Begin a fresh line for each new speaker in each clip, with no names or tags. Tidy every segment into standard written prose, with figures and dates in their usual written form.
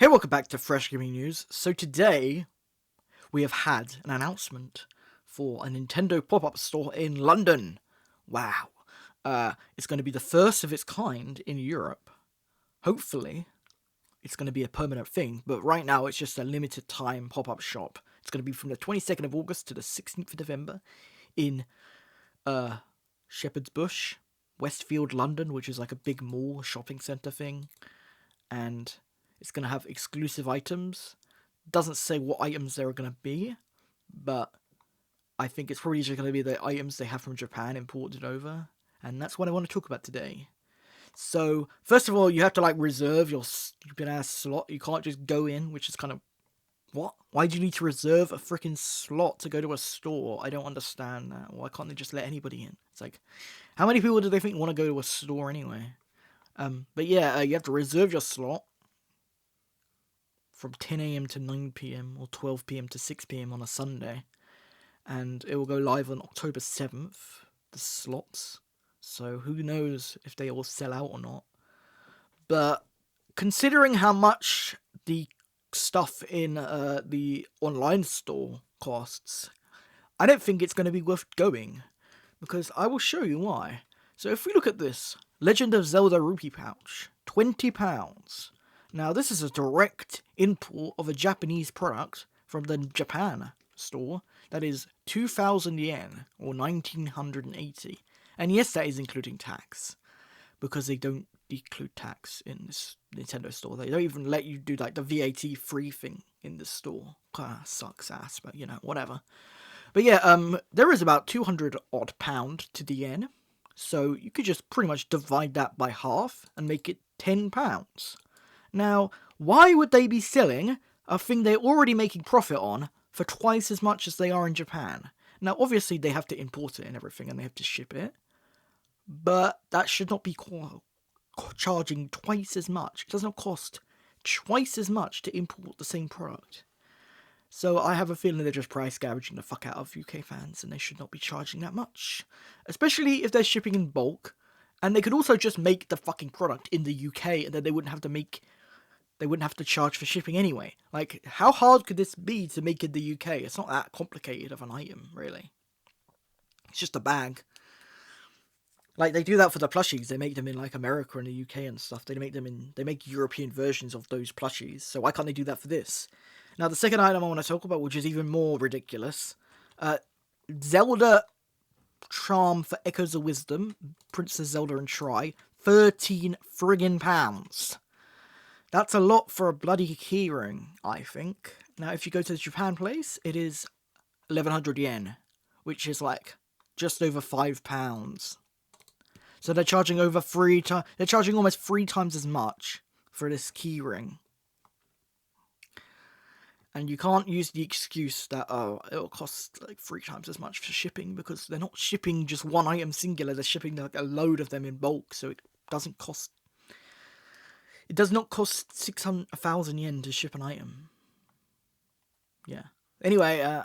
Hey, welcome back to Fresh Gaming News. So today, we have had an announcement for a Nintendo pop-up store in London. Wow. It's going to be the first of its kind in Europe. Hopefully, it's going to be a permanent thing, but right now it's just a limited time pop-up shop. It's going to be from the 22nd of August to the 16th of November in Shepherd's Bush, Westfield, London, which is like a big mall shopping centre thing. And it's going to have exclusive items. Doesn't say what items there are going to be, but I think it's probably just going to be the items they have from Japan imported over. And that's what I want to talk about today. So, first of all, you have to reserve your stupid ass slot. You can't just go in, which is kind of... What? Why do you need to reserve a freaking slot to go to a store? I don't understand that. Why can't they just let anybody in? It's like, how many people do they think want to go to a store anyway? But yeah, you have to reserve your slot from 10 a.m. to 9 p.m. or 12 p.m. to 6 p.m. on a Sunday. And it will go live on October 7th, the slots. So who knows if they all sell out or not. But considering how much the stuff in the online store costs, I don't think it's going to be worth going. Because I will show you why. So if we look at this, Legend of Zelda Rupee Pouch, £20. Now this is a direct import of a Japanese product from the Japan store. That is 2,000 yen, or 1,980. And yes, that is including tax. Because they don't include tax in this Nintendo store. They don't even let you do the VAT free thing in the store. Kinda sucks ass, but whatever. But yeah, there is about 200 odd pound to the yen. So you could just pretty much divide that by half and make it £10. Now, why would they be selling a thing they're already making profit on for twice as much as they are in Japan? Now, obviously, they have to import it and everything, and they have to ship it. But that should not be charging twice as much. It does not cost twice as much to import the same product. So I have a feeling they're just price gouging the fuck out of UK fans, and they should not be charging that much. Especially if they're shipping in bulk. And they could also just make the fucking product in the UK, and then they wouldn't have to charge for shipping anyway. How hard could this be to make in the UK? It's not that complicated of an item, really. It's just a bag. They do that for the plushies. They make them in America and the UK and stuff. They make European versions of those plushies. So why can't they do that for this? Now the second item I want to talk about, which is even more ridiculous, Zelda Charm for Echoes of Wisdom, Princess Zelda and Tri, £13 friggin' pounds. That's a lot for a bloody keyring, I think. Now, if you go to the Japan place, it is 1,100 yen, which is just over £5. So they're charging over they're charging almost 3 times as much for this keyring. And you can't use the excuse that, it'll cost 3 times as much for shipping, because they're not shipping just one item singular, they're shipping a load of them in bulk, so it does not cost 1,000 yen to ship an item. Yeah. Anyway,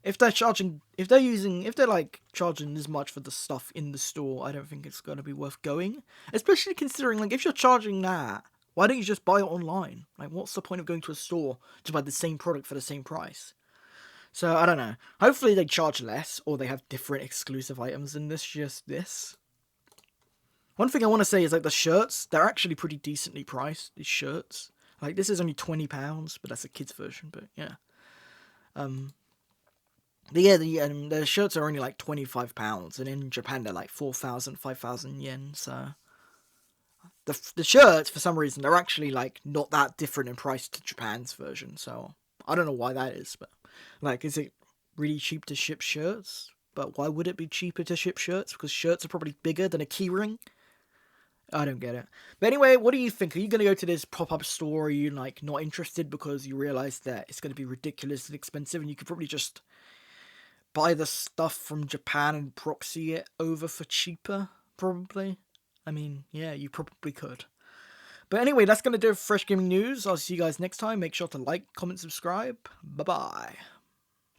if they're charging this much for the stuff in the store, I don't think it's going to be worth going. Especially considering, if you're charging that, why don't you just buy it online? What's the point of going to a store to buy the same product for the same price? So, I don't know. Hopefully they charge less, or they have different exclusive items than this. One thing I want to say is, the shirts, they're actually pretty decently priced, these shirts. This is only £20, but that's a kid's version, but yeah. The shirts are only £25, and in Japan they're 4,000, 5,000 yen, so... The shirts, for some reason, they're actually, not that different in price to Japan's version, so I don't know why that is, but, is it really cheap to ship shirts? But why would it be cheaper to ship shirts? Because shirts are probably bigger than a keyring? I don't get it. But anyway, what do you think? Are you going to go to this pop-up store, or are you, not interested because you realise that it's going to be ridiculously expensive, and you could probably just buy the stuff from Japan and proxy it over for cheaper, probably? I mean, yeah, you probably could. But anyway, that's going to do it for Fresh Gaming News. I'll see you guys next time. Make sure to like, comment, subscribe. Bye-bye.